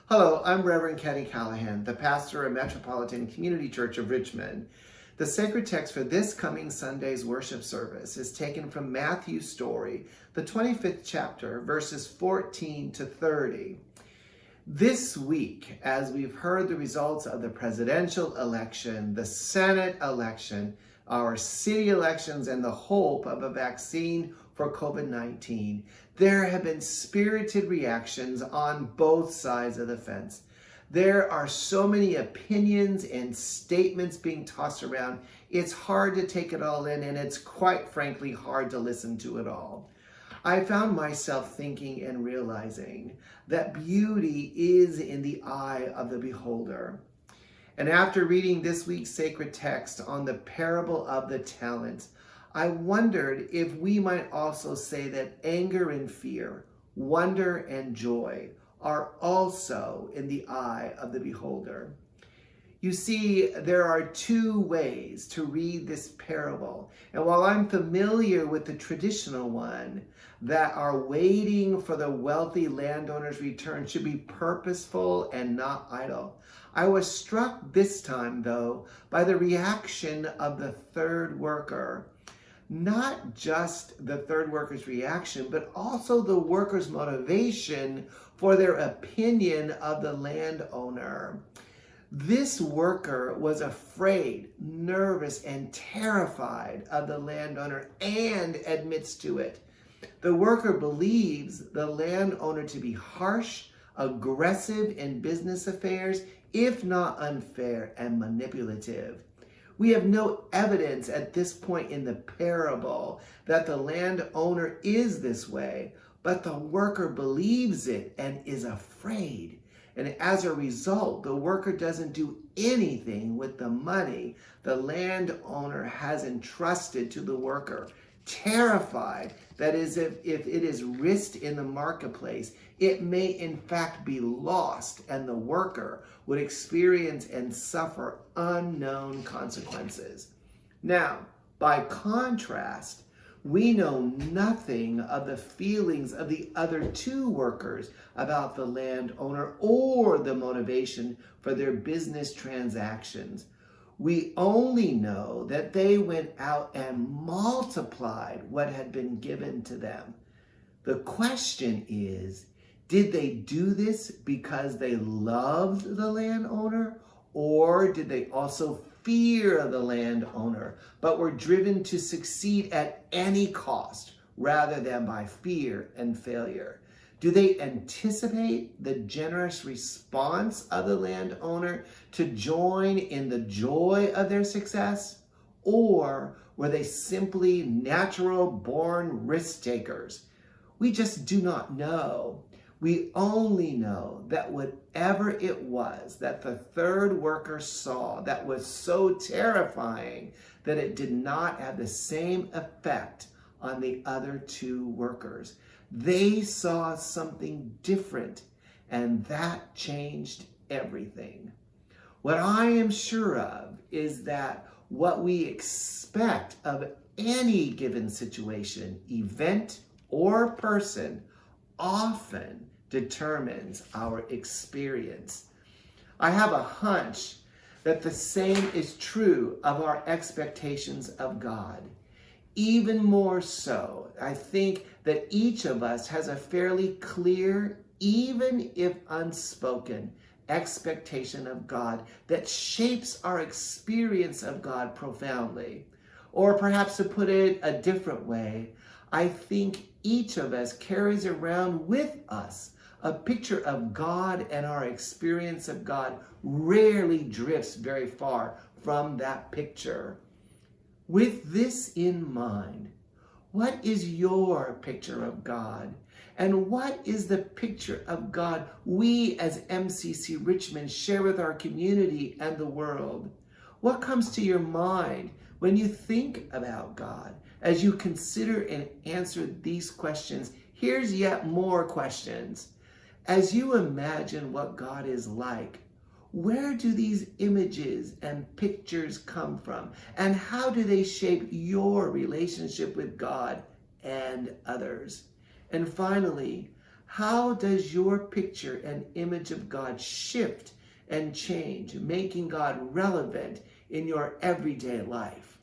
Hello, I'm Reverend Kenny Callahan, the pastor of Metropolitan Community Church of Richmond. The sacred text for this coming Sunday's worship service is taken from Matthew's story, the 25th chapter, verses 14 to 30. This week, as we've heard the results of the presidential election, the Senate election, our city elections, and the hope of a vaccine for COVID-19, there have been spirited reactions on both sides of the fence. There are so many opinions and statements being tossed around. It's hard to take it all in, and it's quite frankly hard to listen to it all. I found myself thinking and realizing that beauty is in the eye of the beholder. And after reading this week's sacred text on the parable of the talents, I wondered if we might also say that anger and fear, wonder and joy are also in the eye of the beholder. You see, there are two ways to read this parable. And while I'm familiar with the traditional one, that our waiting for the wealthy landowner's return should be purposeful and not idle, I was struck this time, though, by the reaction of the third worker. Not just the third worker's reaction, but also the worker's motivation for their opinion of the landowner. This worker was afraid, nervous, and terrified of the landowner and admits to it. The worker believes the landowner to be harsh, aggressive in business affairs, if not unfair and manipulative. We have no evidence at this point in the parable that the landowner is this way, but the worker believes it and is afraid. And as a result, the worker doesn't do anything with the money the landowner has entrusted to the worker, terrified that if it is risked in the marketplace, it may in fact be lost, and the worker would experience and suffer unknown consequences. Now, by contrast, we know nothing of the feelings of the other two workers about the landowner or the motivation for their business transactions. We only know that they went out and multiplied what had been given to them. The question is, did they do this because they loved the landowner, or did they also fear the landowner, but were driven to succeed at any cost rather than by fear and failure? Do they anticipate the generous response of the landowner to join in the joy of their success? Or were they simply natural-born risk takers? We just do not know. We only know that whatever it was that the third worker saw that was so terrifying that it did not have the same effect on the other two workers. They saw something different, and that changed everything. What I am sure of is that what we expect of any given situation, event, or person often determines our experience. I have a hunch that the same is true of our expectations of God. Even more so, I think that each of us has a fairly clear, even if unspoken, expectation of God that shapes our experience of God profoundly. Or perhaps to put it a different way, I think each of us carries around with us a picture of God, and our experience of God rarely drifts very far from that picture. With this in mind, what is your picture of God? And what is the picture of God we as MCC Richmond share with our community and the world? What comes to your mind when you think about God? As you consider and answer these questions, here's yet more questions. As you imagine what God is like, where do these images and pictures come from? And how do they shape your relationship with God and others? And finally, How does your picture and image of God shift and change, making God relevant in your everyday life?